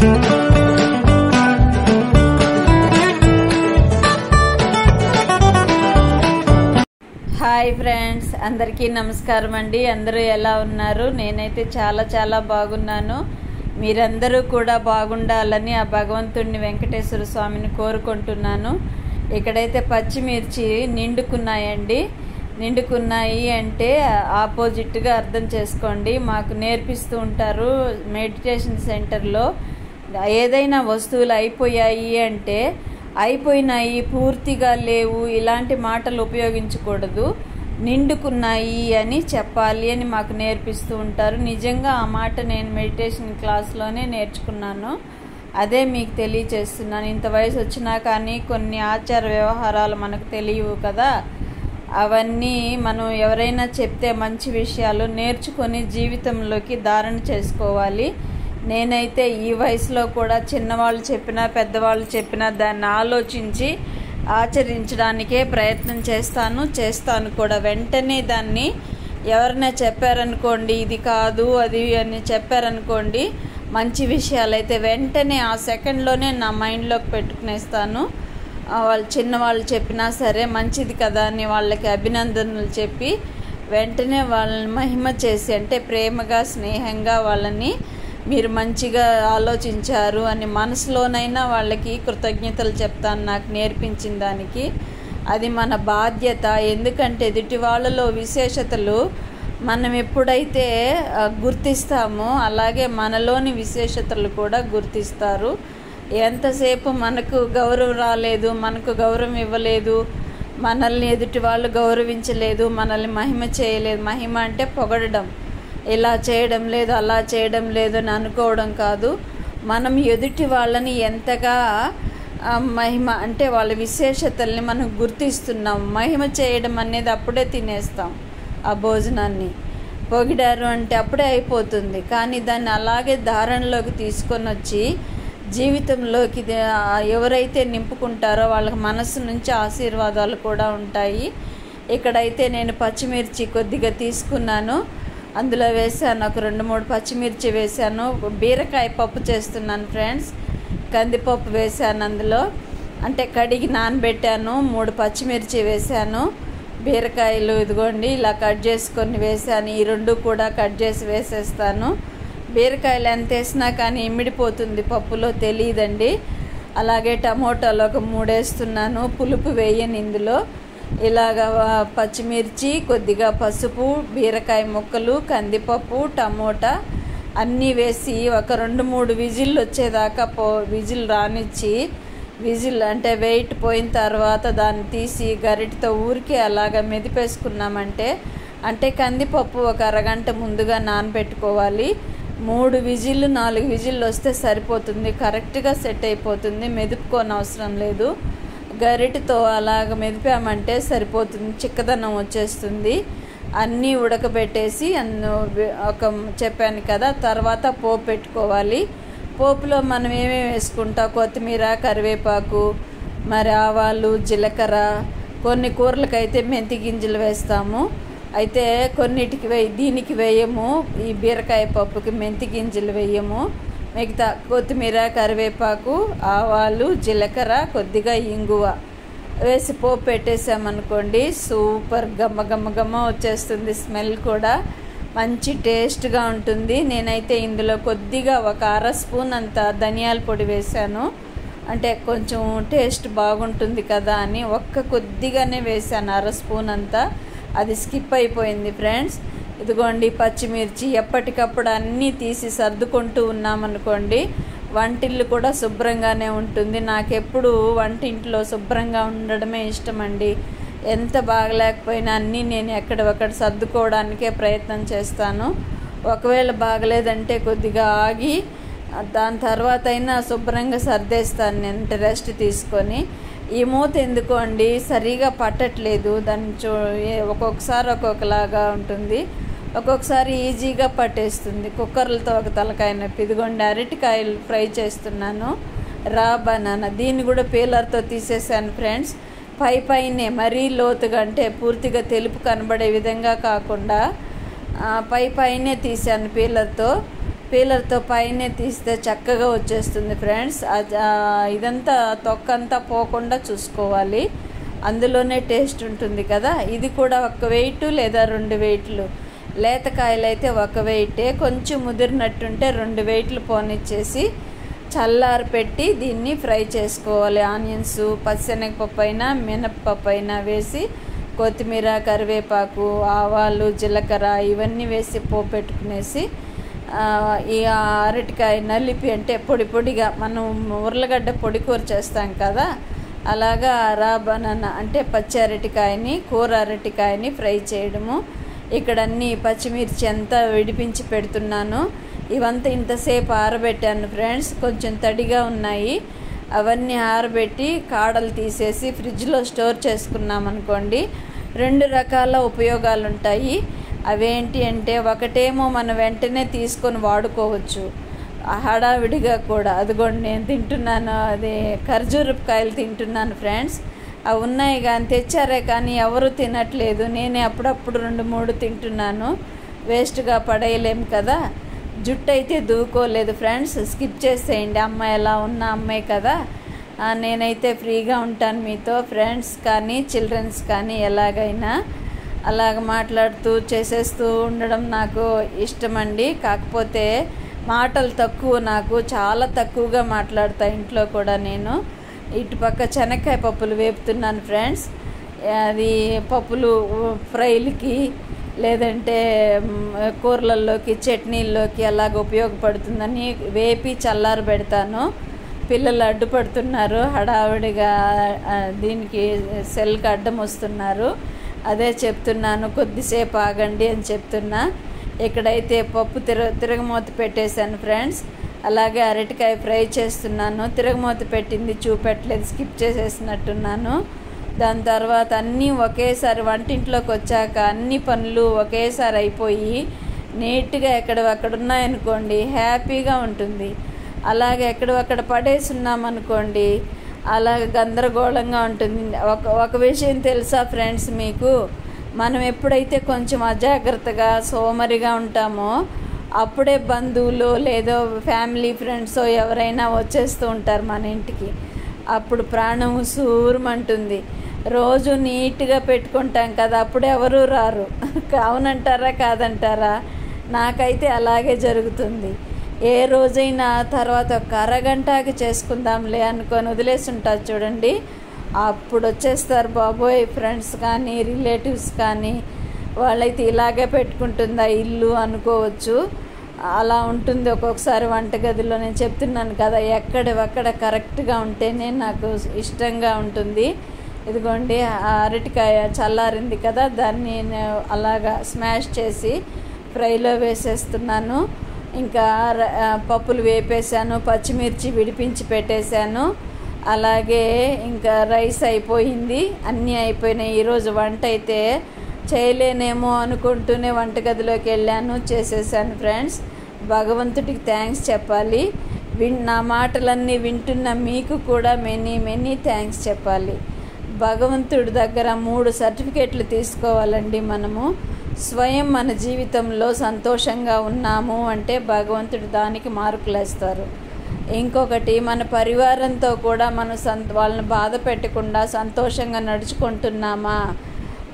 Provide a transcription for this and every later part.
Hi friends, అందరికీ నమస్కారం అండి. అందరూ ఎలా ఉన్నారు? నేనైతే చాలా బాగున్నాను. మీరందరూ కూడా బాగుండాలని ఆ భగవంతుడిని వెంకటేశ్వర స్వామిని కోరుకుంటున్నాను. ఇక్కడైతే పచ్చిమిర్చి నిండుకున్నాయండి. నిండుకున్నాయి అంటే ఆపోజిట్గా అర్థం చేసుకోండి. మాకు నేర్పిస్తూ ఉంటారు మెడిటేషన్ సెంటర్లో. ఏదైనా వస్తువులు అయిపోయాయి అంటే అయిపోయినాయి, పూర్తిగా లేవు, ఇలాంటి మాటలు ఉపయోగించకూడదు. నిండుకున్నాయి అని చెప్పాలి అని మాకు నేర్పిస్తూ ఉంటారు. నిజంగా ఆ మాట నేను మెడిటేషన్ క్లాస్లోనే నేర్చుకున్నాను. అదే మీకు తెలియచేస్తున్నాను. ఇంత వయసు వచ్చినా కానీ కొన్ని ఆచార వ్యవహారాలు మనకు తెలియవు కదా. అవన్నీ మనం ఎవరైనా చెప్తే మంచి విషయాలు నేర్చుకొని జీవితంలోకి ధారణ చేసుకోవాలి. నేనైతే ఈ వయసులో కూడా చిన్నవాళ్ళు చెప్పినా పెద్దవాళ్ళు చెప్పినా దాన్ని ఆలోచించి ఆచరించడానికే ప్రయత్నం చేస్తాను కూడా. వెంటనే దాన్ని ఎవరైనా చెప్పారనుకోండి, ఇది కాదు అది అని చెప్పారనుకోండి, మంచి విషయాలైతే వెంటనే ఆ సెకండ్లోనే నా మైండ్లోకి పెట్టుకునేస్తాను. వాళ్ళు చిన్నవాళ్ళు చెప్పినా సరే మంచిది కదా అని వాళ్ళకి అభినందనలు చెప్పి వెంటనే వాళ్ళని మహిమ చేసి, అంటే ప్రేమగా స్నేహంగా వాళ్ళని మీరు మంచిగా ఆలోచించారు అని మనసులోనైనా వాళ్ళకి కృతజ్ఞతలు చెప్తాను నాకు నేర్పించిన దానికి. అది మన బాధ్యత. ఎందుకంటే ఎదుటి వాళ్ళలో విశేషతలు మనం ఎప్పుడైతే గుర్తిస్తామో అలాగే మనలోని విశేషతలు కూడా గుర్తిస్తారు. ఎంతసేపు మనకు గౌరవం రాలేదు, మనకు గౌరవం ఇవ్వలేదు, మనల్ని ఎదుటి వాళ్ళు గౌరవించలేదు, మనల్ని మహిమ చేయలేదు. మహిమ అంటే పొగడడం, ఇలా చేయడం లేదు అలా చేయడం లేదు అని అనుకోవడం కాదు. మనం ఎదుటి వాళ్ళని ఎంతగా మహిమ అంటే వాళ్ళ విశేషతల్ని మనం గుర్తిస్తున్నాం. మహిమ చేయడం అనేది అప్పుడే తినేస్తాం. ఆ భోజనాన్ని పొగిడారు అంటే అప్పుడే అయిపోతుంది. కానీ దాన్ని అలాగే ధారణలోకి తీసుకొని వచ్చి జీవితంలోకి ఎవరైతే నింపుకుంటారో వాళ్ళకి మనసు నుంచి ఆశీర్వాదాలు కూడా ఉంటాయి. ఇక్కడైతే నేను పచ్చిమిర్చి కొద్దిగా తీసుకున్నాను, అందులో వేసాను. ఒక 2-3 పచ్చిమిర్చి వేసాను. బీరకాయ పప్పు చేస్తున్నాను ఫ్రెండ్స్. కందిపప్పు వేసాను అందులో, అంటే కడిగి నానబెట్టాను. 3 పచ్చిమిర్చి వేసాను. బీరకాయలు ఇదిగోండి ఇలా కట్ చేసుకొని వేసాను. ఈ 2 కూడా కట్ చేసి వేసేస్తాను. బీరకాయలు ఎంత వేసినా కానీ ఇమిడిపోతుంది పప్పులో, తెలియదండి. అలాగే టమోటాలు ఒక 3 వేస్తున్నాను. పులుపు వేయను ఇందులో. ఇలాగ పచ్చిమిర్చి, కొద్దిగా పసుపు, బీరకాయ ముక్కలు, కందిపప్పు, టమోటా అన్నీ వేసి ఒక 2-3 విజిల్ వచ్చేదాకా విజిల్ రానిచ్చి, విజిల్ అంటే వెయిట్ పోయిన తర్వాత దాన్ని తీసి గరిటతో ఊరికే అలాగ మెదిపేసుకున్నామంటే, అంటే కందిపప్పు ఒక అరగంట ముందుగా నానబెట్టుకోవాలి. 3 విజిల్లు 4 విజిల్లు వస్తే సరిపోతుంది. కరెక్ట్గా సెట్ అయిపోతుంది. మెదుపుకోనవసరం లేదు. గరిటతో అలాగ మెదిపామంటే సరిపోతుంది, చిక్కదనం వచ్చేస్తుంది. అన్నీ ఉడకబెట్టేసి ఒక చెప్పాను కదా. తర్వాత పోపు పెట్టుకోవాలి. పోపులో మనం ఏమేమి వేసుకుంటాం, కొత్తిమీర, కరివేపాకు, మరి ఆవాలు, జీలకర్ర, కొన్ని కూరలకైతే మెంతి గింజలు వేస్తాము. అయితే కొన్నిటికి దీనికి వేయము. ఈ బీరకాయ పప్పుకి మెంతి గింజలు వేయము. మిగతా కొత్తిమీర, కరివేపాకు, ఆవాలు, జీలకర్ర, కొద్దిగా ఇంగువ వేసి పోపు పెట్టేసామనుకోండి, సూపర్ గమ్మ వచ్చేస్తుంది. స్మెల్ కూడా మంచి టేస్ట్గా ఉంటుంది. నేనైతే ఇందులో కొద్దిగా ఒక 1/2 స్పూన్ అంత ధనియాల పొడి వేశాను. అంటే కొంచెం టేస్ట్ బాగుంటుంది కదా అని కొద్దిగానే వేసాను, 1/2 స్పూన్ అంతా. అది స్కిప్ అయిపోయింది ఫ్రెండ్స్. ఇదిగోండి పచ్చిమిర్చి. ఎప్పటికప్పుడు అన్నీ తీసి సర్దుకుంటూ ఉన్నామనుకోండి, వంటిల్లు కూడా శుభ్రంగానే ఉంటుంది. నాకెప్పుడు వంటింట్లో శుభ్రంగా ఉండడమే ఇష్టం అండి. ఎంత బాగలేకపోయినా అన్నీ నేను ఎక్కడొక్కడ సర్దుకోవడానికే ప్రయత్నం చేస్తాను. ఒకవేళ బాగలేదంటే కొద్దిగా ఆగి దాని తర్వాత అయినా శుభ్రంగా సర్దేస్తాను నేను, రెస్ట్ తీసుకొని. ఈ మూత ఎందుకో అండి సరిగా పట్టట్లేదు. దాన్ని ఒక్కొక్కసారి ఒక్కొక్కలాగా ఉంటుంది, ఒక్కొక్కసారి ఈజీగా పట్టేస్తుంది. కుక్కర్లతో ఒక తలకాయ నొప్పి. ఇదిగోండి అరటికాయలు ఫ్రై చేస్తున్నాను, రా బనానా. దీన్ని కూడా పీలర్తో తీసేసాను ఫ్రెండ్స్. పైనే మరీ లోతుగా అంటే పూర్తిగా తెలుపు కనబడే విధంగా కాకుండా పైనే తీసాను పీలర్తో. పీలర్తో పైనే తీస్తే చక్కగా వచ్చేస్తుంది ఫ్రెండ్స్. ఇదంతా తొక్కంతా పోకుండా చూసుకోవాలి, అందులోనే టేస్ట్ ఉంటుంది కదా. ఇది కూడా 1 వెయిట్ లేదా 2 వెయిట్లు. లేతకాయలు అయితే 1 వెయిటే, కొంచెం ముదిరినట్టుంటే 2 వెయిట్లు పోనిచ్చేసి చల్లారి పెట్టి దీన్ని ఫ్రై చేసుకోవాలి. ఆనియన్స్, పచ్చిశనగపప్పు అయినా మినప్పప్పు అయినా వేసి కొత్తిమీర, కరివేపాకు, ఆవాలు, జీలకర్ర ఇవన్నీ వేసి పోపెట్టుకునేసి ఈ అరటికాయ నలిపి, అంటే పొడి పొడిగా మనం ఉర్లగడ్డ పొడి కూర చేస్తాం కదా, అలాగా రా బనానా అంటే పచ్చి అరటికాయని, కూర అరటికాయని ఫ్రై చేయడము. ఇక్కడ అన్ని పచ్చిమిర్చి అంతా విడిపించి పెడుతున్నాను. ఇవంతా ఇంతసేపు ఆరబెట్టాను ఫ్రెండ్స్, కొంచెం తడిగా ఉన్నాయి. అవన్నీ ఆరబెట్టి కాడలు తీసేసి ఫ్రిడ్జ్లో స్టోర్ చేసుకున్నాం అనుకోండి, 2 రకాల ఉపయోగాలు ఉంటాయి. అవేంటి అంటే, ఒకటేమో మనం వెంటనే తీసుకొని వాడుకోవచ్చు హడావిడిగా కూడా. అదిగోండి నేను తింటున్నాను, అది ఖర్జూరపు కాయలు తింటున్నాను ఫ్రెండ్స్. అవి ఉన్నాయి కానీ తెచ్చారే కానీ ఎవరు తినట్లేదు, నేనే అప్పుడప్పుడు 2-3 తింటున్నాను. వేస్ట్గా పడేయలేము కదా. జుట్టు అయితే దూకోలేదు ఫ్రెండ్స్, స్కిప్ చేసేయండి. అమ్మాయి ఎలా ఉన్న అమ్మాయి కదా. నేనైతే ఫ్రీగా ఉంటాను మీతో, ఫ్రెండ్స్ కానీ చిల్డ్రన్స్ కానీ ఎలాగైనా అలాగ మాట్లాడుతూ చేసేస్తూ ఉండడం నాకు ఇష్టమండి. కాకపోతే మాటలు తక్కువ, నాకు చాలా తక్కువగా మాట్లాడతా ఇంట్లో కూడా. నేను ఇటుపక్క శనక్కాయ పప్పులు వేపుతున్నాను ఫ్రెండ్స్. అది పప్పులు ఫ్రైలకి లేదంటే కూరలలోకి, చట్నీల్లోకి అలాగ ఉపయోగపడుతుందని వేపి చల్లారి పెడతాను. పిల్లలు అడ్డుపడుతున్నారు హడావిడిగా, దీనికి సెల్కి అడ్డం వస్తున్నారు. అదే చెప్తున్నాను, కొద్దిసేపు ఆగండి అని చెప్తున్నా. ఇక్కడైతే పప్పు తిరగమూత పెట్టేశాను ఫ్రెండ్స్. అలాగే అరటికాయ ఫ్రై చేస్తున్నాను. తిరగమూత పెట్టింది చూపెట్టలేదు, స్కిప్ చేసేసినట్టున్నాను. దాని తర్వాత అన్నీ ఒకేసారి వంటింట్లోకి వచ్చాక అన్ని పనులు ఒకేసారి అయిపోయి నీట్గా ఎక్కడక్కడ ఉన్నాయనుకోండి హ్యాపీగా ఉంటుంది. అలాగే ఎక్కడక్కడ పడేసి ఉన్నామనుకోండి అలాగే గందరగోళంగా ఉంటుంది. ఒక విషయం తెలుసా ఫ్రెండ్స్ మీకు, మనం ఎప్పుడైతే కొంచెం అజాగ్రత్తగా సోమరిగా ఉంటామో అప్పుడే బంధువులు లేదో ఫ్యామిలీ ఫ్రెండ్స్ ఎవరైనా వచ్చేస్తూ ఉంటారు మన ఇంటికి. అప్పుడు ప్రాణం సూరమంటుంది. రోజు నీట్గా పెట్టుకుంటాం కదా, అప్పుడు ఎవరు రారు. అవునంటారా కాదంటారా? నాకైతే అలాగే జరుగుతుంది. ఏ రోజైనా తర్వాత 1 అరగంటకి చేసుకుందాంలే అనుకొని వదిలేసి ఉంటారు చూడండి, అప్పుడు వచ్చేస్తారు బాబోయ్ ఫ్రెండ్స్ కానీ రిలేటివ్స్ కానీ. వాళ్ళైతే ఇలాగే పెట్టుకుంటుందా ఇల్లు అనుకోవచ్చు. అలా ఉంటుంది ఒక్కొక్కసారి వంటగదిలో. నేను చెప్తున్నాను కదా, ఎక్కడెక్కడ కరెక్ట్గా ఉంటేనే నాకు ఇష్టంగా ఉంటుంది. ఇదిగోండి అరటికాయ చల్లారింది కదా, దాన్ని అలాగా స్మాష్ చేసి ఫ్రైలో వేసేస్తున్నాను. ఇంకా పప్పులు వేపేసాను, పచ్చిమిర్చి విడిపించి పెట్టేశాను. అలాగే ఇంకా రైస్ అయిపోయింది, అన్నీ అయిపోయినాయి. ఈరోజు వంట అయితే చేయలేనేమో అనుకుంటూనే వంటగదిలోకి వెళ్ళాను, చేసేసాను ఫ్రెండ్స్. భగవంతుడికి థ్యాంక్స్ చెప్పాలి. నా మాటలన్నీ వింటున్న మీకు కూడా మెనీ థ్యాంక్స్ చెప్పాలి. భగవంతుడి దగ్గర 3 సర్టిఫికెట్లు తీసుకోవాలండి మనము. స్వయం మన జీవితంలో సంతోషంగా ఉన్నాము అంటే భగవంతుడు దానికి మార్కులు వేస్తారు. ఇంకొకటి, మన పరివారంతో కూడా మనం వాళ్ళని బాధ పెట్టకుండా సంతోషంగా నడుచుకుంటున్నామా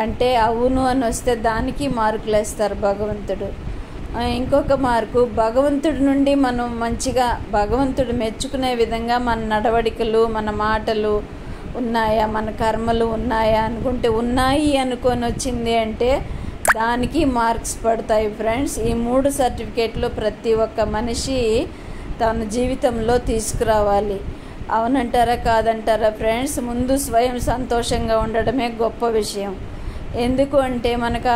అంటే అవును అని వస్తే దానికి మార్కులు వేస్తారు భగవంతుడు. ఇంకొక మార్కు, భగవంతుడి నుండి మనం మంచిగా భగవంతుడు మెచ్చుకునే విధంగా మన నడవడికలు, మన మాటలు ఉన్నాయా, మన కర్మలు ఉన్నాయా అనుకుంటే ఉన్నాయి అనుకొని వచ్చింది అంటే దానికి మార్క్స్ పడతాయి ఫ్రెండ్స్. ఈ 3 సర్టిఫికేట్లు ప్రతి ఒక్క మనిషి తన జీవితంలో తీసుకురావాలి. అవునంటారా కాదంటారా ఫ్రెండ్స్? ముందు స్వయం సంతోషంగా ఉండడమే గొప్ప విషయం. ఎందుకు అంటే మనకు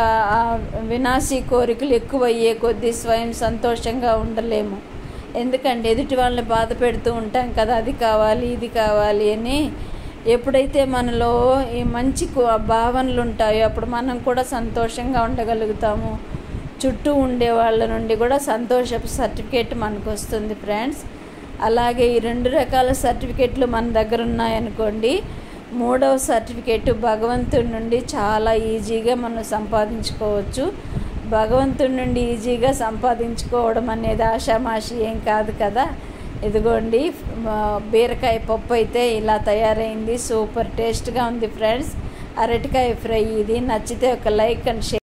వినాశీ కోరికలు ఎక్కువయ్యే కొద్దీ స్వయం సంతోషంగా ఉండలేము. ఎందుకంటే ఎదుటి వాళ్ళని బాధ పెడుతూ ఉంటాం కదా, అది కావాలి ఇది కావాలి అని. ఎప్పుడైతే మనలో ఈ మంచి భావనలు ఉంటాయో అప్పుడు మనం కూడా సంతోషంగా ఉండగలుగుతాము. చుట్టూ ఉండే వాళ్ళ నుండి కూడా సంతోషపు సర్టిఫికేట్ మనకు వస్తుంది ఫ్రెండ్స్. అలాగే ఈ 2 రకాల సర్టిఫికేట్లు మన దగ్గర ఉన్నాయనుకోండి, 3వ సర్టిఫికేట్ భగవంతుడి నుండి చాలా ఈజీగా మనం సంపాదించుకోవచ్చు. భగవంతుడి నుండి ఈజీగా సంపాదించుకోవడం అనేది ఆషామాషి ఏం కాదు కదా. ఇదిగోండి బీరకాయ పప్పు అయితే ఇలా తయారైంది. సూపర్ టేస్ట్గా ఉంది ఫ్రెండ్స్. అరటికాయ ఫ్రై ఇది. నచ్చితే ఒక లైక్ అండ్ షేర్.